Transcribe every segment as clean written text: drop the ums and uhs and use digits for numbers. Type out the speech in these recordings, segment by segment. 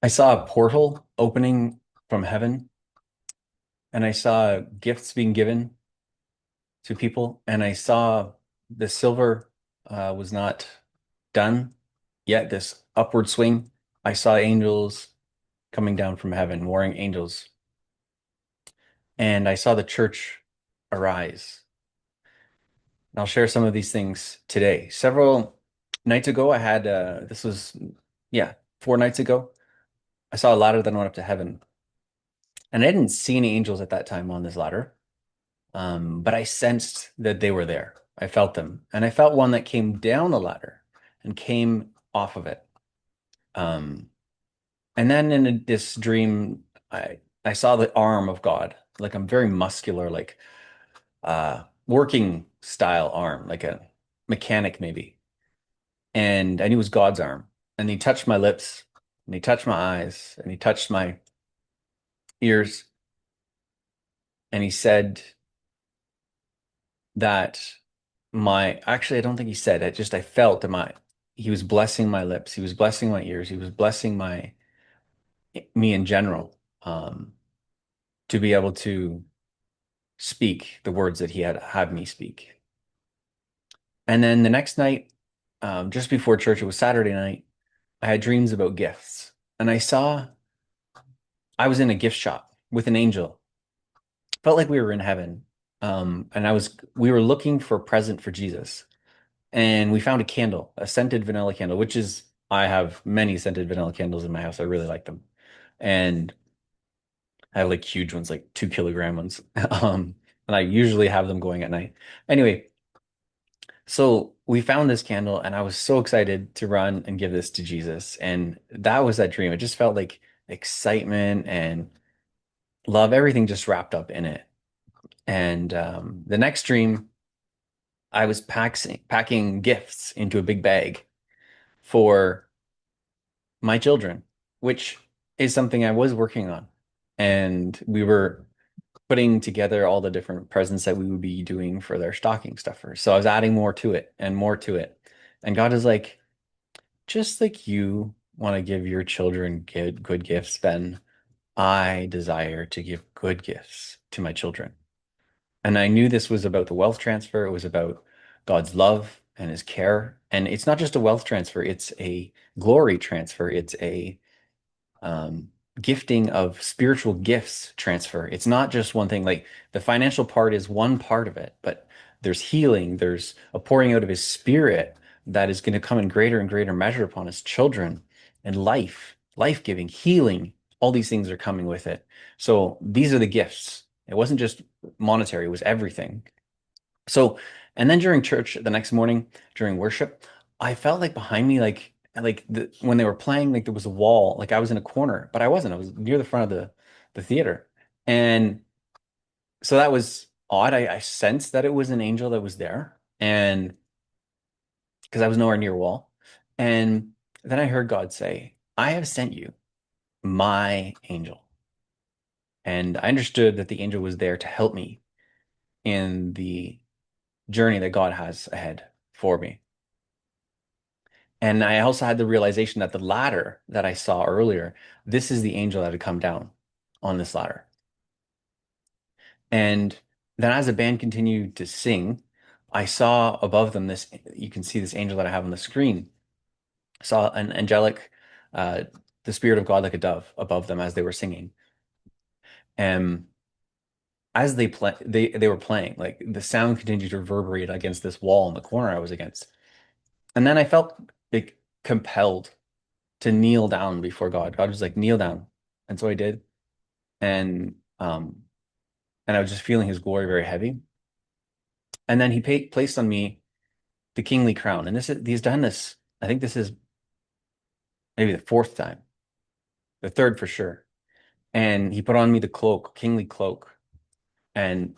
I saw a portal opening from heaven, and I saw gifts being given to people, and I saw the silver was not done yet, this upward swing. I saw angels coming down from heaven, warring angels, and I saw the church arise. And I'll share some of these things today. Several nights ago, I had this was, yeah, 4 nights ago, I saw a ladder that went up to heaven, and I didn't see any angels at that time on this ladder. But I sensed that they were there. I felt them. And I felt one that came down the ladder and came off of it. Um, and then in this dream, I saw the arm of God, like a very muscular, like working style arm, like a mechanic maybe. And I knew it was God's arm. And he touched my lips, and he touched my eyes, and he touched my ears, and he said that my actually I don't think he said it, just I felt that my he was blessing my lips, he was blessing my ears, he was blessing my me in general, to be able to speak the words that he had me speak. And then the next night, just before church, it was Saturday night, I had dreams about gifts. And I was in a gift shop with an angel. Felt like we were in heaven. And we were looking for a present for Jesus. And we found a candle, a scented vanilla candle, I have many scented vanilla candles in my house. I really like them. And I have like huge ones, like 2 kilogram ones. And I usually have them going at night. Anyway, so we found this candle, and I was so excited to run and give this to Jesus. And that was that dream. It just felt like excitement and love, everything just wrapped up in it. And the next dream, I was packing gifts into a big bag for my children, which is something I was working on. And we were putting together all the different presents that we would be doing for their stocking stuffers. So I was adding more to it and more to it. And God is like, just like you want to give your children good gifts, Ben, I desire to give good gifts to my children. And I knew this was about the wealth transfer. It was about God's love and his care. And it's not just a wealth transfer, it's a glory transfer. It's a um, gifting of spiritual gifts transfer. It's not just one thing. Like the financial part is one part of it, but there's healing, there's a pouring out of his spirit that is going to come in greater and greater measure upon his children, and life giving, healing. All these things are coming with it. So these are the gifts. It wasn't just monetary, it was everything. So, and then during church the next morning, during worship, I felt like behind me, when they were playing, like there was a wall, like I was in a corner, but I wasn't. I was near the front of the theater. And so that was odd. I sensed that it was an angel that was there, and because I was nowhere near a wall. And then I heard God say, I have sent you my angel. And I understood that the angel was there to help me in the journey that God has ahead for me. And I also had the realization that the ladder that I saw earlier, this is the angel that had come down on this ladder. And then as the band continued to sing, I saw above them this, you can see this angel that I have on the screen. I saw an angelic, uh, the spirit of God like a dove above them as they were singing. And as they were playing, like the sound continued to reverberate against this wall in the corner I was against. And then I felt like compelled to kneel down before God. God was like, kneel down. And so I did. And and I was just feeling his glory very heavy. And then he placed on me the kingly crown. And he's done this. I think this is maybe the fourth time, the third for sure. And he put on me the cloak, kingly cloak. And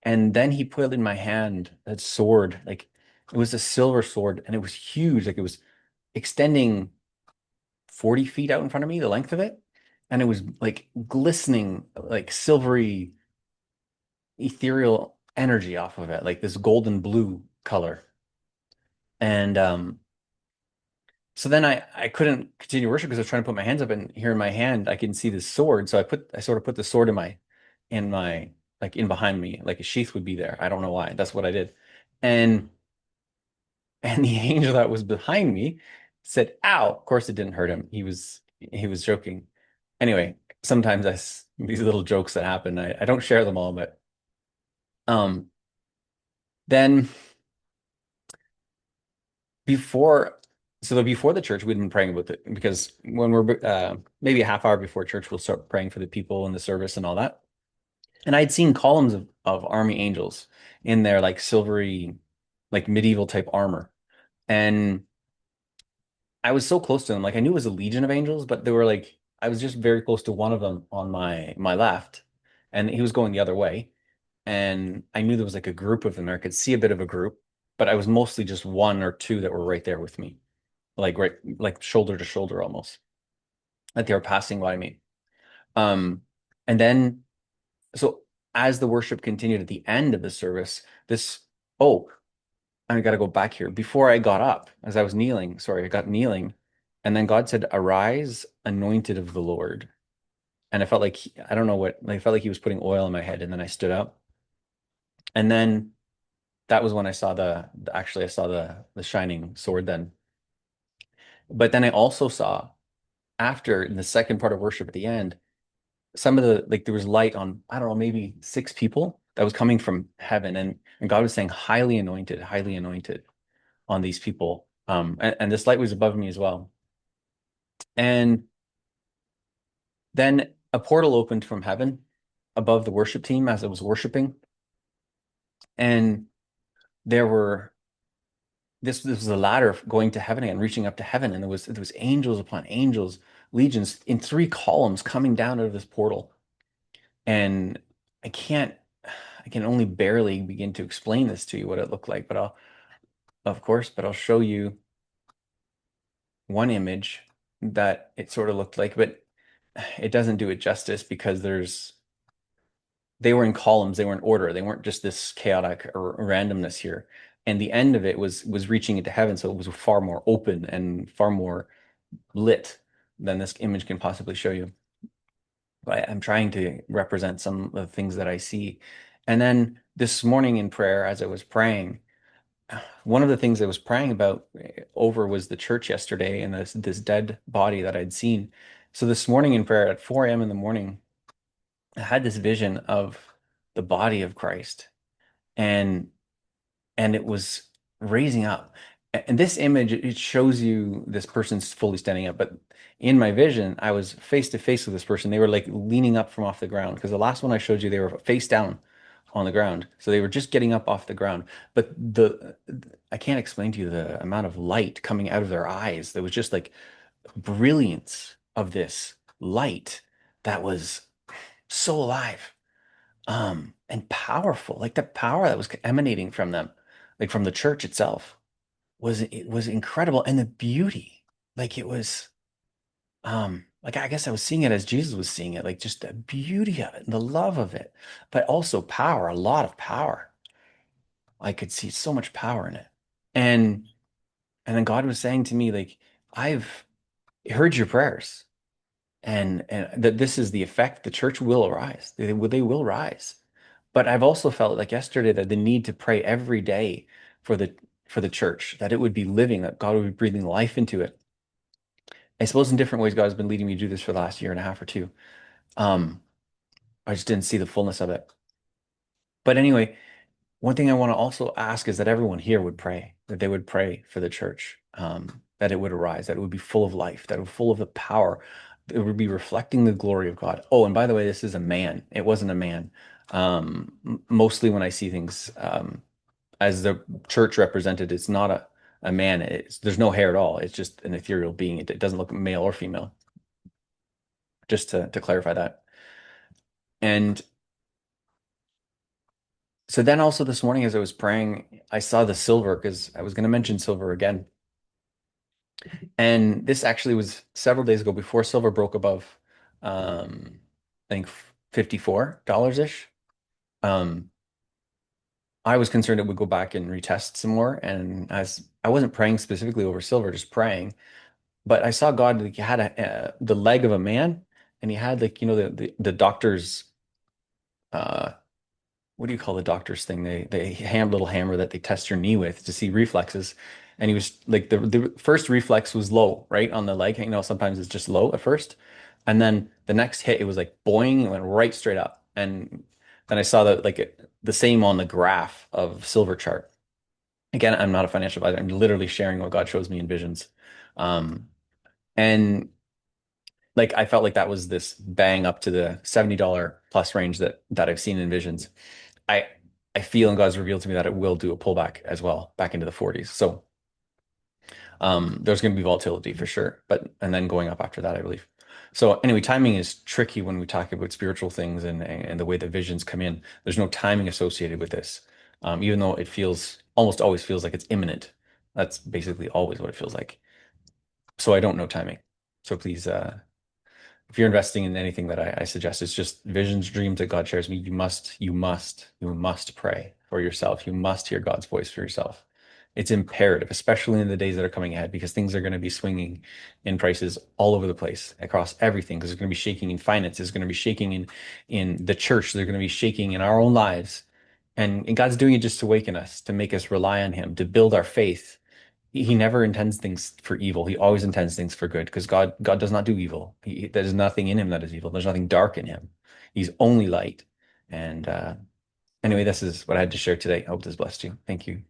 and then he put in my hand that sword, like it was a silver sword, and it was huge, like it was extending 40 feet out in front of me, the length of it. And it was like glistening, like silvery, ethereal energy off of it, like this golden blue color. And So then I couldn't continue worship because I was trying to put my hands up, and here in my hand I can see this sword. So I sort of put the sword in my like in behind me, like a sheath would be there. I don't know why. That's what I did. And the angel that was behind me said, "Ow." Of course it didn't hurt him. He was joking. Anyway, sometimes these little jokes that happen, I don't share them all, but um then before before the church we'd been praying about it because when we're maybe a half hour before church we'll start praying for the people in the service and all that. And I'd seen columns of army angels in their like silvery, like medieval type armor. And I was so close to them. Like I knew it was a legion of angels, but they were like I was just very close to one of them on my left, and he was going the other way. And I knew there was like a group of them there. I could see a bit of a group, but I was mostly just one or two that were right there with me, like right like shoulder to shoulder almost. Like they were passing by me. Um, and then so as the worship continued at the end of the service, this oh, I got to go back here. Before I got up, as I was kneeling, sorry, I got kneeling, and then God said, "Arise, anointed of the Lord." And I felt like I don't know what, like, I felt like He was putting oil in my head, and then I stood up, and then that was when I saw actually I saw the shining sword then. But then I also saw after in the second part of worship at the end, some of the like there was light on, I don't know, maybe six people that was coming from heaven, and God was saying, highly anointed on these people. And this light was above me as well. And then a portal opened from heaven above the worship team as I was worshiping. And there were this was a ladder going to heaven and reaching up to heaven. And there was angels upon angels, legions in three columns coming down out of this portal. And I can't I can only barely begin to explain this to you what it looked like, but I'll show you one image that it sort of looked like, but it doesn't do it justice because they were in columns, they were in order, they weren't just this chaotic or randomness here. And the end of it was reaching into heaven, so it was far more open and far more lit than this image can possibly show you. But I'm trying to represent some of the things that I see. And then this morning in prayer, as I was praying, one of the things I was praying about over was the church yesterday and this dead body that I'd seen. So this morning in prayer at 4 a.m. in the morning, I had this vision of the body of Christ, and it was raising up. And this image, it shows you this person's fully standing up, but in my vision, I was face to face with this person. They were like leaning up from off the ground because the last one I showed you, they were face down on the ground. So they were just getting up off the ground. But I can't explain to you the amount of light coming out of their eyes. There was just like brilliance of this light that was so alive, and powerful. Like the power that was emanating from them, like from the church itself, it was incredible. And the beauty, like it was, like I guess I was seeing it as Jesus was seeing it, like just the beauty of it and the love of it, but also power, a lot of power. I could see so much power in it. And then God was saying to me, like, I've heard your prayers, and that this is the effect. The church will arise. They will rise. But I've also felt like yesterday that the need to pray every day for the church, that it would be living, that God would be breathing life into it. I suppose in different ways, God has been leading me to do this for the last year and a half or two. Um, I just didn't see the fullness of it. But anyway, one thing I want to also ask is that everyone here would pray, that they would pray for the church, that it would arise, that it would be full of life, that it would be full of the power, it would be reflecting the glory of God. Oh, and by the way, this is a man. It wasn't a man. Mostly when I see things as the church represented, it's not a man. There's no hair at all. It's just an ethereal being. It doesn't look male or female, just to clarify that. And so then also this morning as I was praying, I saw the silver because I was going to mention silver again. And this actually was several days ago before silver broke above, I think $54-ish. Um, I was concerned it would go back and retest some more. And as I wasn't praying specifically over silver, just praying, but I saw God like he had the leg of a man, and he had like the doctor's uh what do you call the doctor's thing? They little hammer that they test your knee with to see reflexes. And he was like the first reflex was low, right on the leg. Sometimes it's just low at first. And then the next hit, it was like boing, it went right straight up. And then I saw that the same on the graph of silver chart. Again, I'm not a financial advisor. I'm literally sharing what God shows me in visions. Um, and like I felt like that was this bang up to the $70 plus range that I've seen in visions. I I feel and God's revealed to me that it will do a pullback as well back into the 40s. So there's going to be volatility for sure, but and then going up after that, I believe. So anyway, timing is tricky when we talk about spiritual things and the way the visions come in. There's no timing associated with this, even though it feels almost always feels like it's imminent. That's basically always what it feels like. So I don't know timing. So please, if you're investing in anything that I suggest, it's just visions, dreams that God shares me. You must pray for yourself. You must hear God's voice for yourself. It's imperative, especially in the days that are coming ahead, because things are going to be swinging in prices all over the place across everything. Because there's going to be shaking in finance, there's going to be shaking in the church, there's going to be shaking in our own lives, and God's doing it just to awaken us, to make us rely on Him, to build our faith. He never intends things for evil. He always intends things for good because God does not do evil. There's nothing in him that is evil. There's nothing dark in him. He's only light. And anyway, this is what I had to share today. I hope this blessed you. Thank you.